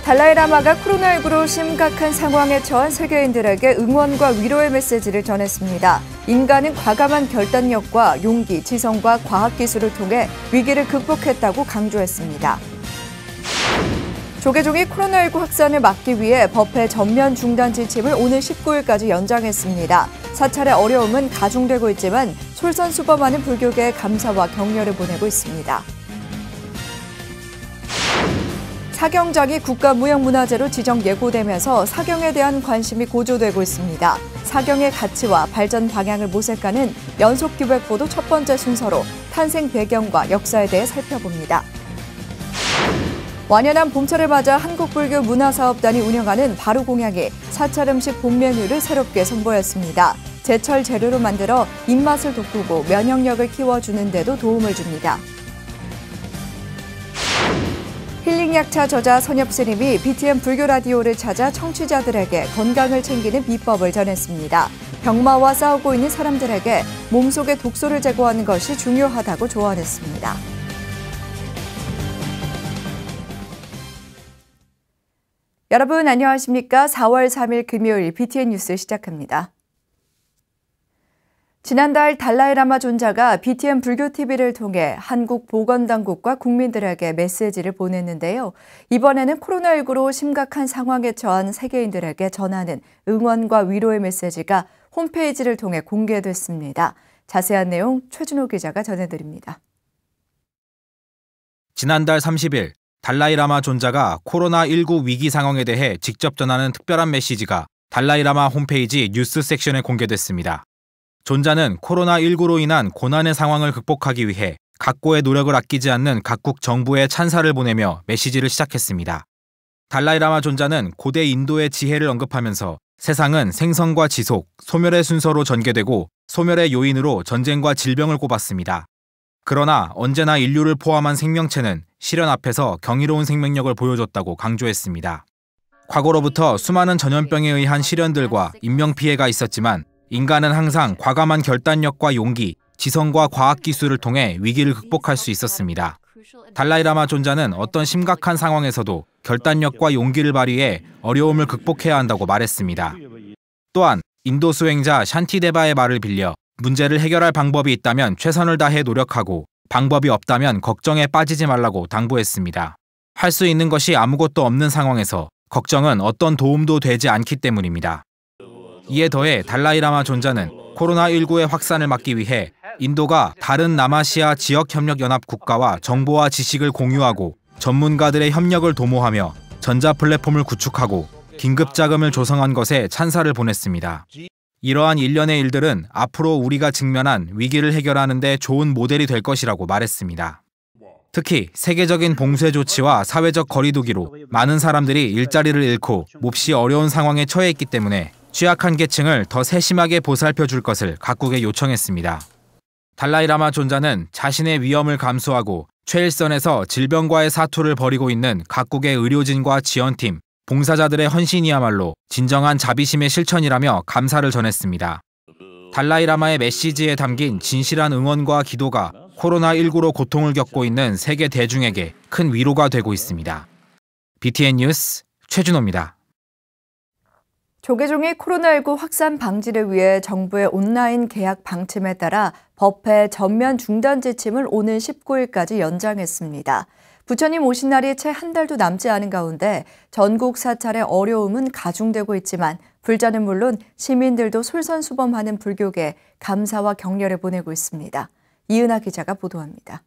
달라이라마가 코로나19로 심각한 상황에 처한 세계인들에게 응원과 위로의 메시지를 전했습니다. 인간은 과감한 결단력과 용기, 지성과 과학기술을 통해 위기를 극복했다고 강조했습니다. 조계종이 코로나19 확산을 막기 위해 법회 전면 중단 지침을 오늘 19일까지 연장했습니다. 사찰의 어려움은 가중되고 있지만 솔선수범하는 불교계에 감사와 격려를 보내고 있습니다. 사경장이 국가무형문화재로 지정 예고되면서 사경에 대한 관심이 고조되고 있습니다. 사경의 가치와 발전 방향을 모색하는 연속기획보도 첫 번째 순서로 탄생 배경과 역사에 대해 살펴봅니다. 완연한 봄철을 맞아 한국불교 문화사업단이 운영하는 바루공양이 사찰 음식 봄 메뉴를 새롭게 선보였습니다. 제철 재료로 만들어 입맛을 돋구고 면역력을 키워주는 데도 도움을 줍니다. 힐링약차 저자 선엽 스님이 BTN 불교 라디오를 찾아 청취자들에게 건강을 챙기는 비법을 전했습니다. 병마와 싸우고 있는 사람들에게 몸속의 독소를 제거하는 것이 중요하다고 조언했습니다. 여러분 안녕하십니까? 4월 3일 금요일 BTN 뉴스 시작합니다. 지난달 달라이라마 존자가 BTN 불교TV를 통해 한국 보건당국과 국민들에게 메시지를 보냈는데요. 이번에는 코로나19로 심각한 상황에 처한 세계인들에게 전하는 응원과 위로의 메시지가 홈페이지를 통해 공개됐습니다. 자세한 내용 최준호 기자가 전해드립니다. 지난달 30일 달라이라마 존자가 코로나19 위기 상황에 대해 직접 전하는 특별한 메시지가 달라이라마 홈페이지 뉴스 섹션에 공개됐습니다. 존자는 코로나19로 인한 고난의 상황을 극복하기 위해 각고의 노력을 아끼지 않는 각국 정부에 찬사를 보내며 메시지를 시작했습니다. 달라이라마 존자는 고대 인도의 지혜를 언급하면서 세상은 생성과 지속, 소멸의 순서로 전개되고 소멸의 요인으로 전쟁과 질병을 꼽았습니다. 그러나 언제나 인류를 포함한 생명체는 시련 앞에서 경이로운 생명력을 보여줬다고 강조했습니다. 과거로부터 수많은 전염병에 의한 시련들과 인명피해가 있었지만 인간은 항상 과감한 결단력과 용기, 지성과 과학기술을 통해 위기를 극복할 수 있었습니다. 달라이라마 존자는 어떤 심각한 상황에서도 결단력과 용기를 발휘해 어려움을 극복해야 한다고 말했습니다. 또한 인도 수행자 샨티데바의 말을 빌려 문제를 해결할 방법이 있다면 최선을 다해 노력하고 방법이 없다면 걱정에 빠지지 말라고 당부했습니다. 할 수 있는 것이 아무것도 없는 상황에서 걱정은 어떤 도움도 되지 않기 때문입니다. 이에 더해 달라이라마 존자는 코로나19의 확산을 막기 위해 인도가 다른 남아시아 지역협력연합 국가와 정보와 지식을 공유하고 전문가들의 협력을 도모하며 전자 플랫폼을 구축하고 긴급자금을 조성한 것에 찬사를 보냈습니다. 이러한 일련의 일들은 앞으로 우리가 직면한 위기를 해결하는 데 좋은 모델이 될 것이라고 말했습니다. 특히 세계적인 봉쇄 조치와 사회적 거리두기로 많은 사람들이 일자리를 잃고 몹시 어려운 상황에 처해 있기 때문에 취약한 계층을 더 세심하게 보살펴 줄 것을 각국에 요청했습니다. 달라이라마 존자는 자신의 위험을 감수하고 최일선에서 질병과의 사투를 벌이고 있는 각국의 의료진과 지원팀, 봉사자들의 헌신이야말로 진정한 자비심의 실천이라며 감사를 전했습니다. 달라이라마의 메시지에 담긴 진실한 응원과 기도가 코로나19로 고통을 겪고 있는 세계 대중에게 큰 위로가 되고 있습니다. BTN 뉴스 최준호입니다. 조계종이 코로나19 확산 방지를 위해 정부의 온라인 계약 방침에 따라 법회 전면 중단 지침을 오늘 19일까지 연장했습니다. 부처님 오신 날이 채 한 달도 남지 않은 가운데 전국 사찰의 어려움은 가중되고 있지만 불자는 물론 시민들도 솔선수범하는 불교계에 감사와 격려를 보내고 있습니다. 이은하 기자가 보도합니다.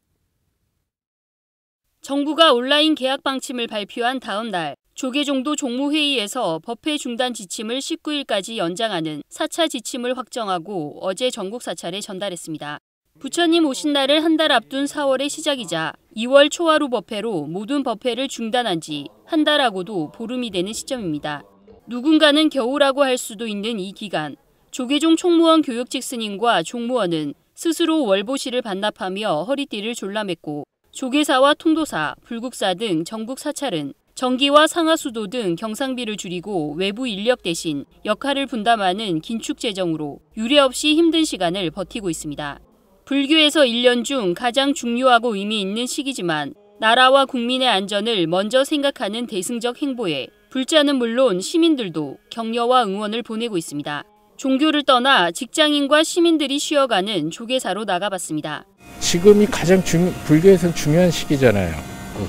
정부가 온라인 계약 방침을 발표한 다음 날 조계종도 종무회의에서 법회 중단 지침을 19일까지 연장하는 4차 지침을 확정하고 어제 전국 사찰에 전달했습니다. 부처님 오신 날을 한 달 앞둔 4월의 시작이자 2월 초하루 법회로 모든 법회를 중단한 지 한 달하고도 보름이 되는 시점입니다. 누군가는 겨우라고 할 수도 있는 이 기간, 조계종 총무원 교육직 스님과 종무원은 스스로 월보시를 반납하며 허리띠를 졸라맸고 조계사와 통도사, 불국사 등 전국 사찰은 전기와 상하수도 등 경상비를 줄이고 외부 인력 대신 역할을 분담하는 긴축 재정으로 유례없이 힘든 시간을 버티고 있습니다. 불교에서 1년 중 가장 중요하고 의미 있는 시기지만 나라와 국민의 안전을 먼저 생각하는 대승적 행보에 불자는 물론 시민들도 격려와 응원을 보내고 있습니다. 종교를 떠나 직장인과 시민들이 쉬어가는 조계사로 나가봤습니다. 지금이 가장 불교에서는 중요한 시기잖아요.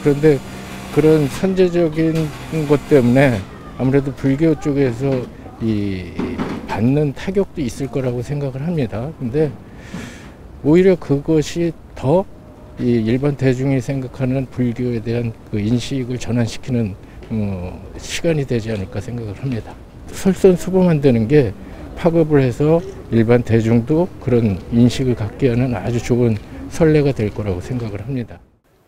그런데 그런 선제적인 것 때문에 아무래도 불교 쪽에서 받는 타격도 있을 거라고 생각을 합니다. 근데 오히려 그것이 더 일반 대중이 생각하는 불교에 대한 그 인식을 전환시키는 시간이 되지 않을까 생각을 합니다. 솔선수범한다는 게 파급을 해서 일반 대중도 그런 인식을 갖게 하는 아주 좋은 선례가 될 거라고 생각을 합니다.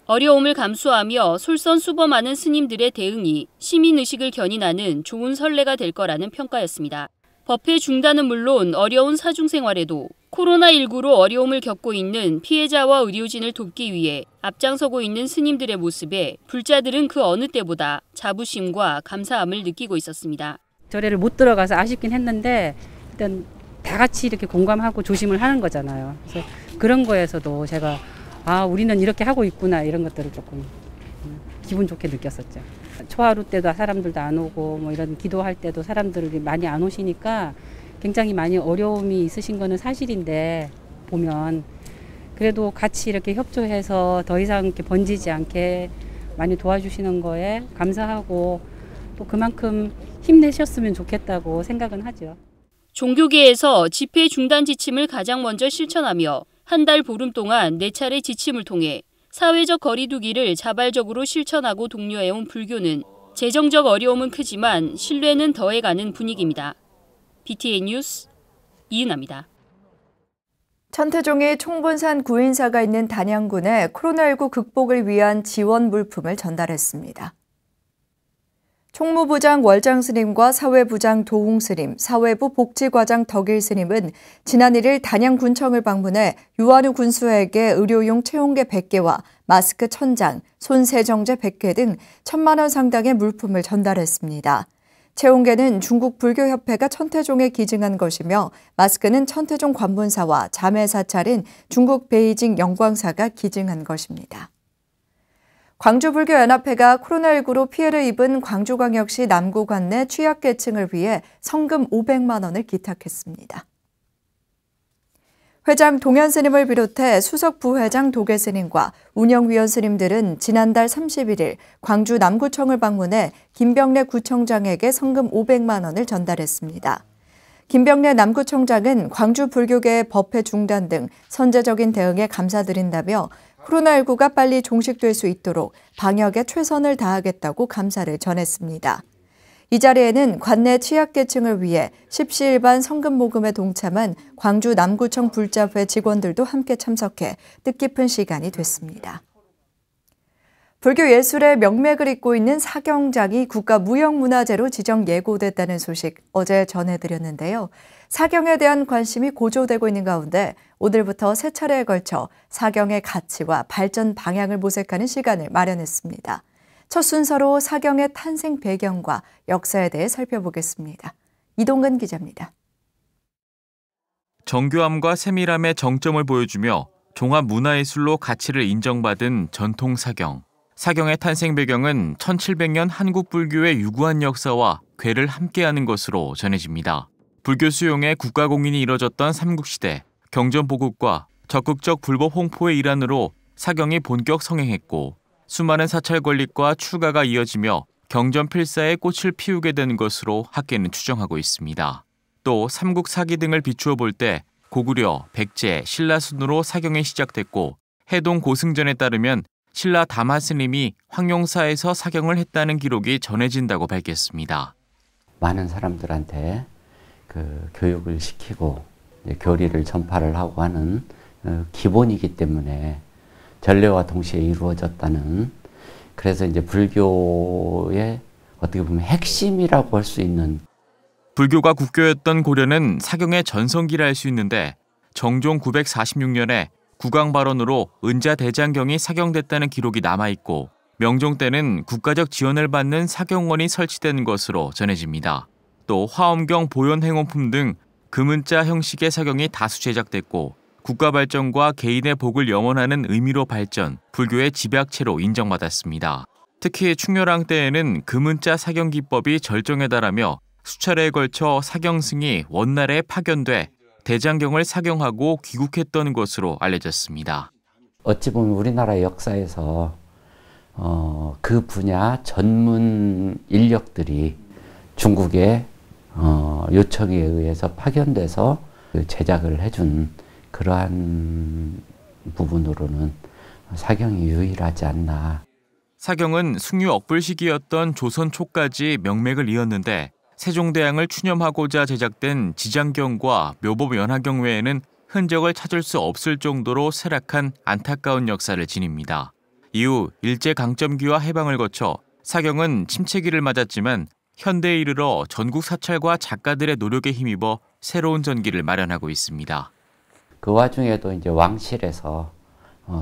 어려움을 감수하며 솔선수범하는 스님들의 대응이 시민의식을 견인하는 좋은 선례가 될 거라는 평가였습니다. 법회 중단은 물론 어려운 사중생활에도 코로나19로 어려움을 겪고 있는 피해자와 의료진을 돕기 위해 앞장서고 있는 스님들의 모습에 불자들은 그 어느 때보다 자부심과 감사함을 느끼고 있었습니다. 절에를 못 들어가서 아쉽긴 했는데 일단 다 같이 이렇게 공감하고 조심을 하는 거잖아요. 그래서 그런 거에서도 제가 우리는 이렇게 하고 있구나 이런 것들을 조금 기분 좋게 느꼈었죠. 초하루 때도 사람들도 안 오고 뭐 이런 기도할 때도 사람들이 많이 안 오시니까 굉장히 많이 어려움이 있으신 거는 사실인데 보면 그래도 같이 이렇게 협조해서 더 이상 이렇게 번지지 않게 많이 도와주시는 거에 감사하고 또 그만큼 힘내셨으면 좋겠다고 생각은 하죠. 종교계에서 집회 중단 지침을 가장 먼저 실천하며 한 달 보름 동안 4차례 지침을 통해 사회적 거리 두기를 자발적으로 실천하고 독려해온 불교는 재정적 어려움은 크지만 신뢰는 더해가는 분위기입니다. BTN 뉴스 이은아입니다. 천태종이 총본산 구인사가 있는 단양군에 코로나19 극복을 위한 지원 물품을 전달했습니다. 총무부장 월장스님과 사회부장 도웅스님, 사회부 복지과장 덕일스님은 지난 1일 단양군청을 방문해 유한우 군수에게 의료용 체온계 100개와 마스크 1000장, 손세정제 100개 등 1,000만 원 상당의 물품을 전달했습니다. 체온계는 중국 불교협회가 천태종에 기증한 것이며 마스크는 천태종 관문사와 자매사찰인 중국 베이징 영광사가 기증한 것입니다. 광주불교연합회가 코로나19로 피해를 입은 광주광역시 남구관내 취약계층을 위해 성금 500만 원을 기탁했습니다. 회장 동현스님을 비롯해 수석 부회장 도계스님과 운영위원 스님들은 지난달 31일 광주 남구청을 방문해 김병래 구청장에게 성금 500만 원을 전달했습니다. 김병래 남구청장은 광주 불교계의 법회 중단 등 선제적인 대응에 감사드린다며 코로나19가 빨리 종식될 수 있도록 방역에 최선을 다하겠다고 감사를 전했습니다. 이 자리에는 관내 취약계층을 위해 십시일반 성금 모금에 동참한 광주 남구청 불자회 직원들도 함께 참석해 뜻깊은 시간이 됐습니다. 불교 예술의 명맥을 잇고 있는 사경장이 국가무형문화재로 지정 예고됐다는 소식 어제 전해드렸는데요. 사경에 대한 관심이 고조되고 있는 가운데 오늘부터 3차례에 걸쳐 사경의 가치와 발전 방향을 모색하는 시간을 마련했습니다. 첫 순서로 사경의 탄생 배경과 역사에 대해 살펴보겠습니다. 이동근 기자입니다. 정교함과 세밀함의 정점을 보여주며 종합문화예술로 가치를 인정받은 전통 사경. 사경의 탄생 배경은 1700년 한국 불교의 유구한 역사와 궤를 함께하는 것으로 전해집니다. 불교 수용의 국가공인이 이뤄졌던 삼국시대, 경전보국과 적극적 불법 홍포의 일환으로 사경이 본격 성행했고 수많은 사찰 건립과 출가가 이어지며 경전 필사의 꽃을 피우게 된 것으로 학계는 추정하고 있습니다. 또 삼국 사기 등을 비추어 볼 때 고구려, 백제, 신라 순으로 사경이 시작됐고 해동 고승전에 따르면 신라 담화 스님이 황룡사에서 사경을 했다는 기록이 전해진다고 밝혔습니다. 많은 사람들한테 교육을 시키고 교리를 전파를 하고 하는 기본이기 때문에 전례와 동시에 이루어졌다는, 그래서 이제 불교의 어떻게 보면 핵심이라고 할 수 있는. 불교가 국교였던 고려는 사경의 전성기라 할 수 있는데 정종 946년에 국왕 발언으로 은자대장경이 사경됐다는 기록이 남아있고 명종 때는 국가적 지원을 받는 사경원이 설치된 것으로 전해집니다. 또 화엄경 보존행원품 등 금은자 형식의 사경이 다수 제작됐고 국가 발전과 개인의 복을 염원하는 의미로 발전, 불교의 집약체로 인정받았습니다. 특히 충렬왕 때에는 금은자 사경 기법이 절정에 달하며 수차례에 걸쳐 사경승이 원나라에 파견돼 대장경을 사경하고 귀국했던 것으로 알려졌습니다. 어찌 보면 우리나라 역사에서 그 분야 전문 인력들이 중국의 요청에 의해서 파견돼서 제작을 해준 그러한 부분으로는 사경이 유일하지 않나. 사경은 숭유 억불 시기였던 조선 초까지 명맥을 이었는데 세종대왕을 추념하고자 제작된 지장경과 묘법 연화경 외에는 흔적을 찾을 수 없을 정도로 쇠락한 안타까운 역사를 지닙니다. 이후 일제강점기와 해방을 거쳐 사경은 침체기를 맞았지만 현대에 이르러 전국 사찰과 작가들의 노력에 힘입어 새로운 전기를 마련하고 있습니다. 그 와중에도 이제 왕실에서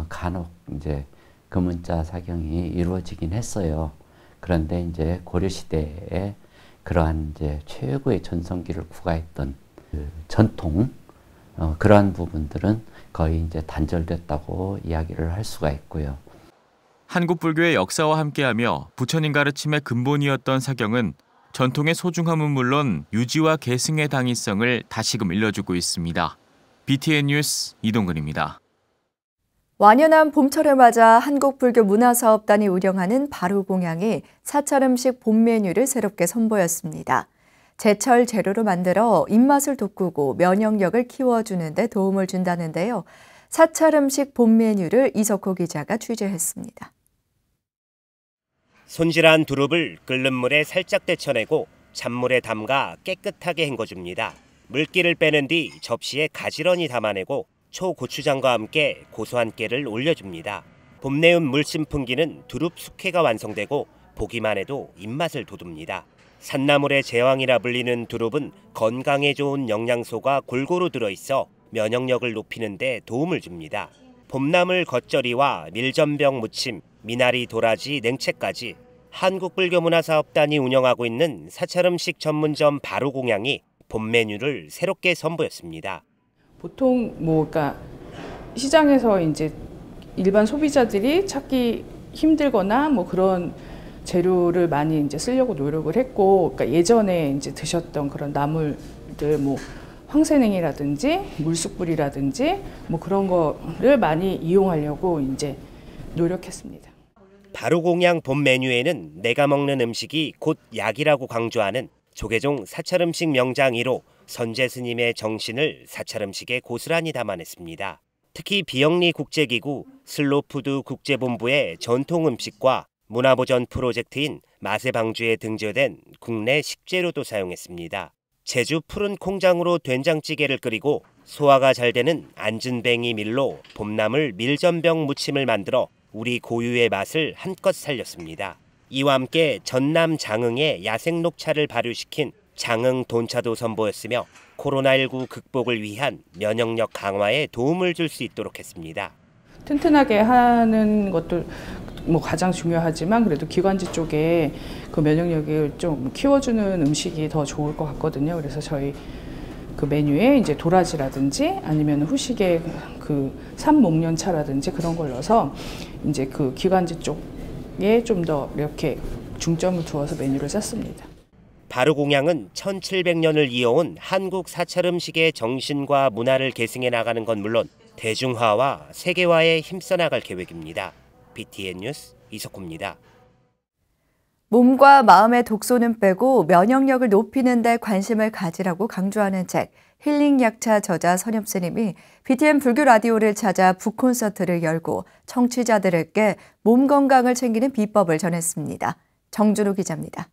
간혹 이제 금은자 사경이 이루어지긴 했어요. 그런데 이제 고려 시대에 그러한 이제 최고의 전성기를 구가했던 그 전통 그러한 부분들은 거의 이제 단절됐다고 이야기를 할 수가 있고요. 한국 불교의 역사와 함께하며 부처님 가르침의 근본이었던 사경은 전통의 소중함은 물론 유지와 계승의 당위성을 다시금 일러주고 있습니다. BTN 뉴스 이동근입니다. 완연한 봄철을 맞아 한국불교문화사업단이 운영하는 바루공양이 사찰 음식 봄 메뉴를 새롭게 선보였습니다. 제철 재료로 만들어 입맛을 돋구고 면역력을 키워주는 데 도움을 준다는데요. 사찰 음식 봄 메뉴를 이석호 기자가 취재했습니다. 손질한 두릅을 끓는 물에 살짝 데쳐내고 찬물에 담가 깨끗하게 헹궈줍니다. 물기를 빼는 뒤 접시에 가지런히 담아내고 초고추장과 함께 고소한 깨를 올려줍니다. 봄 내음 물씬 풍기는 두릅 숙회가 완성되고 보기만 해도 입맛을 돋웁니다. 산나물의 제왕이라 불리는 두릅은 건강에 좋은 영양소가 골고루 들어있어 면역력을 높이는 데 도움을 줍니다. 봄나물 겉절이와 밀전병 무침, 미나리 도라지 냉채까지 한국불교문화사업단이 운영하고 있는 사찰음식 전문점 바루공양이 봄 메뉴를 새롭게 선보였습니다. 보통 그러니까 시장에서 이제 일반 소비자들이 찾기 힘들거나 그런 재료를 많이 이제 쓰려고 노력을 했고, 그러니까 예전에 이제 드셨던 그런 나물들 황새냉이라든지 물쑥불이라든지 그런 거를 많이 이용하려고 이제 노력했습니다. 바루공양 봄 메뉴에는 내가 먹는 음식이 곧 약이라고 강조하는 조계종 사찰음식 명장 1호 선제 스님의 정신을 사찰음식에 고스란히 담아냈습니다. 특히 비영리 국제기구 슬로푸드 국제본부의 전통음식과 문화보전 프로젝트인 맛의 방주에 등재된 국내 식재료도 사용했습니다. 제주 푸른 콩장으로 된장찌개를 끓이고 소화가 잘 되는 안진뱅이 밀로 봄나물 밀전병 무침을 만들어 우리 고유의 맛을 한껏 살렸습니다. 이와 함께 전남 장흥의 야생 녹차를 발효시킨 장흥 돈차도 선보였으며 코로나19 극복을 위한 면역력 강화에 도움을 줄 수 있도록 했습니다. 튼튼하게 하는 것도 가장 중요하지만 그래도 기관지 쪽에 그 면역력을 좀 키워주는 음식이 더 좋을 것 같거든요. 그래서 저희 그 메뉴에 이제 도라지라든지 아니면 후식에 그 삼목련차라든지 그런 걸 넣어서 이제 그 기관지 쪽에 좀 더 이렇게 중점을 두어서 메뉴를 짰습니다. 바루공양은 1700년을 이어온 한국 사찰음식의 정신과 문화를 계승해 나가는 건 물론 대중화와 세계화에 힘써 나갈 계획입니다. BTN 뉴스 이석호입니다. 몸과 마음의 독소는 빼고 면역력을 높이는 데 관심을 가지라고 강조하는 책 힐링약차 저자 선엽 스님이 BTN 불교 라디오를 찾아 북콘서트를 열고 청취자들에게 몸 건강을 챙기는 비법을 전했습니다. 정준호 기자입니다.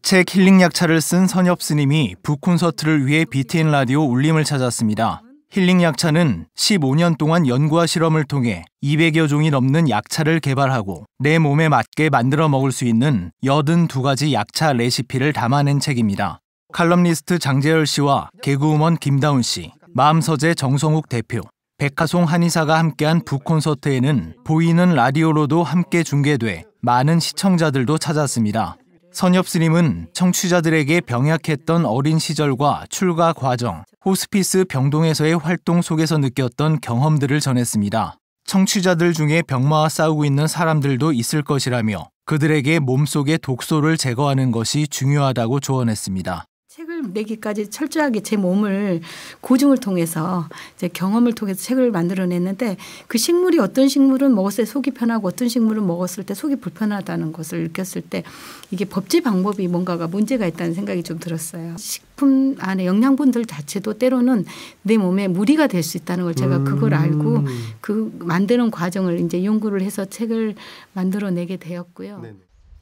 책 힐링약차를 쓴 선엽 스님이 북콘서트를 위해 BTN 라디오 울림을 찾았습니다. 힐링약차는 15년 동안 연구와 실험을 통해 200여 종이 넘는 약차를 개발하고 내 몸에 맞게 만들어 먹을 수 있는 82가지 약차 레시피를 담아낸 책입니다. 칼럼니스트 장재열 씨와 개그우먼 김다운 씨, 마음서재 정성욱 대표, 백하송 한의사가 함께한 북콘서트에는 보이는 라디오로도 함께 중계돼 많은 시청자들도 찾았습니다. 선엽 스님은 청취자들에게 병약했던 어린 시절과 출가 과정, 호스피스 병동에서의 활동 속에서 느꼈던 경험들을 전했습니다. 청취자들 중에 병마와 싸우고 있는 사람들도 있을 것이라며 그들에게 몸속의 독소를 제거하는 것이 중요하다고 조언했습니다. 책을 내기까지 철저하게 제 몸을 고증을 통해서 이제 경험을 통해서 책을 만들어냈는데 그 식물이 어떤 식물은 먹었을 때 속이 편하고 어떤 식물은 먹었을 때 속이 불편하다는 것을 느꼈을 때 이게 법제 방법이 뭔가가 문제가 있다는 생각이 좀 들었어요. 식품 안에 영양분들 자체도 때로는 내 몸에 무리가 될 수 있다는 걸 제가 그걸 알고 그 만드는 과정을 이제 연구를 해서 책을 만들어내게 되었고요.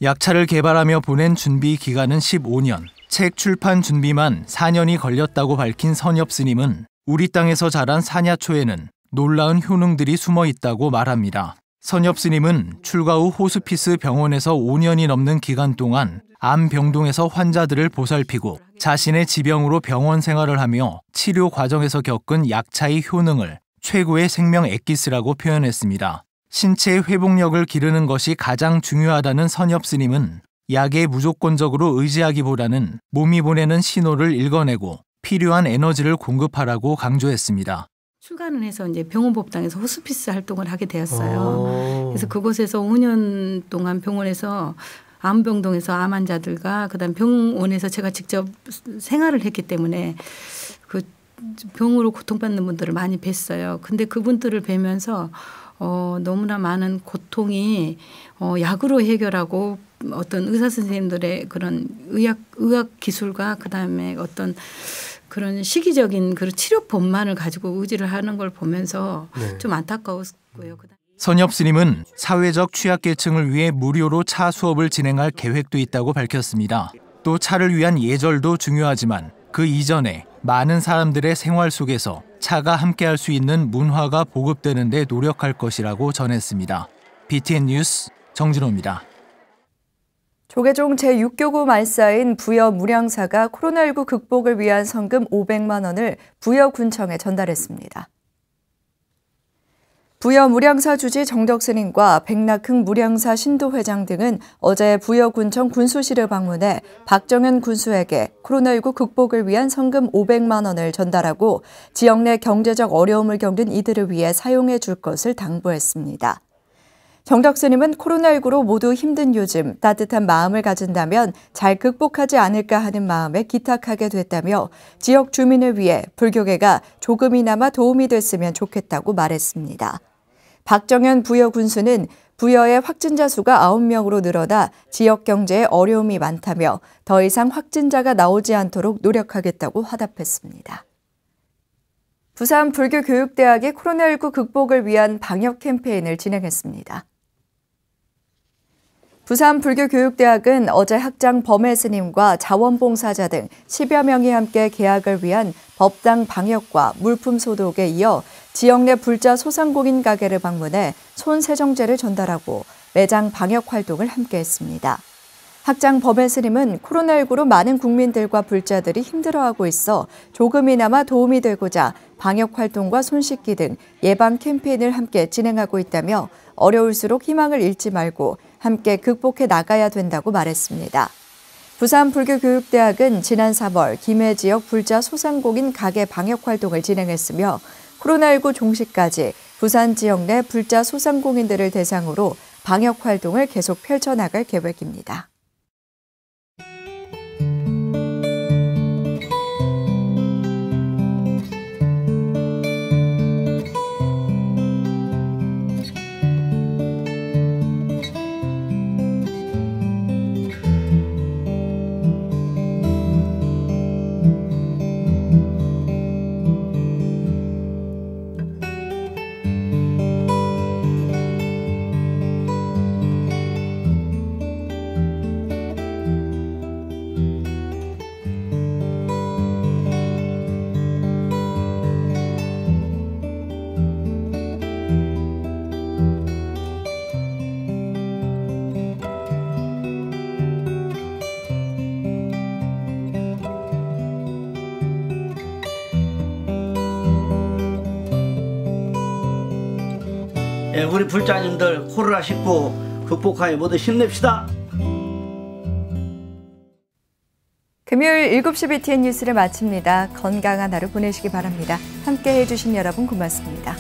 약차를 개발하며 보낸 준비 기간은 15년. 책 출판 준비만 4년이 걸렸다고 밝힌 선엽 스님은 우리 땅에서 자란 사냐초에는 놀라운 효능들이 숨어 있다고 말합니다. 선엽 스님은 출가 후 호스피스 병원에서 5년이 넘는 기간 동안 암병동에서 환자들을 보살피고 자신의 지병으로 병원 생활을 하며 치료 과정에서 겪은 약차의 효능을 최고의 생명 엑기스라고 표현했습니다. 신체의 회복력을 기르는 것이 가장 중요하다는 선엽 스님은 약에 무조건적으로 의지하기보다는 몸이 보내는 신호를 읽어내고 필요한 에너지를 공급하라고 강조했습니다. 출가는 해서 이제 병원법당에서 호스피스 활동을 하게 되었어요. 그래서 그곳에서 5년 동안 병원에서 암병동에서 암 환자들과 그다음 병원에서 제가 직접 생활을 했기 때문에 그 병으로 고통받는 분들을 많이 뵀어요. 근데 그분들을 뵈면서 너무나 많은 고통이 약으로 해결하고 어떤 의사 선생님들의 그런 의학 기술과 그다음에 어떤 그런 시기적인 그런 치료법만을 가지고 의지를 하는 걸 보면서 좀 안타까웠고요. 선엽 스님은 사회적 취약계층을 위해 무료로 차 수업을 진행할 계획도 있다고 밝혔습니다. 또 차를 위한 예절도 중요하지만 그 이전에 많은 사람들의 생활 속에서 차가 함께할 수 있는 문화가 보급되는 데 노력할 것이라고 전했습니다. BTN 뉴스 정진호입니다. 조계종 제6교구 말사인 부여 무량사가 코로나19 극복을 위한 성금 500만 원을 부여군청에 전달했습니다. 부여 무량사 주지 정덕 스님과 백낙흥 무량사 신도회장 등은 어제 부여군청 군수실을 방문해 박정현 군수에게 코로나19 극복을 위한 성금 500만 원을 전달하고 지역 내 경제적 어려움을 겪는 이들을 위해 사용해 줄 것을 당부했습니다. 정덕 스님은 코로나19로 모두 힘든 요즘 따뜻한 마음을 가진다면 잘 극복하지 않을까 하는 마음에 기탁하게 됐다며 지역 주민을 위해 불교계가 조금이나마 도움이 됐으면 좋겠다고 말했습니다. 박정현 부여 군수는 부여의 확진자 수가 9명으로 늘어나 지역 경제에 어려움이 많다며 더 이상 확진자가 나오지 않도록 노력하겠다고 화답했습니다. 부산 불교교육대학이 코로나19 극복을 위한 방역 캠페인을 진행했습니다. 부산 불교교육대학은 어제 학장 범해 스님과 자원봉사자 등 10여 명이 함께 개학을 위한 법당 방역과 물품 소독에 이어 지역 내 불자 소상공인 가게를 방문해 손 세정제를 전달하고 매장 방역 활동을 함께했습니다. 학장 범해 스님은 코로나19로 많은 국민들과 불자들이 힘들어하고 있어 조금이나마 도움이 되고자 방역 활동과 손 씻기 등 예방 캠페인을 함께 진행하고 있다며 어려울수록 희망을 잃지 말고 함께 극복해 나가야 된다고 말했습니다. 부산 불교교육대학은 지난 3월 김해 지역 불자 소상공인 가게 방역 활동을 진행했으며 코로나19 종식까지 부산 지역 내 불자 소상공인들을 대상으로 방역 활동을 계속 펼쳐나갈 계획입니다. 우리 불자님들 코로나19 극복하여 모두 힘냅시다. 금요일 7시 BTN 뉴스를 마칩니다. 건강한 하루 보내시기 바랍니다. 함께해 주신 여러분 고맙습니다.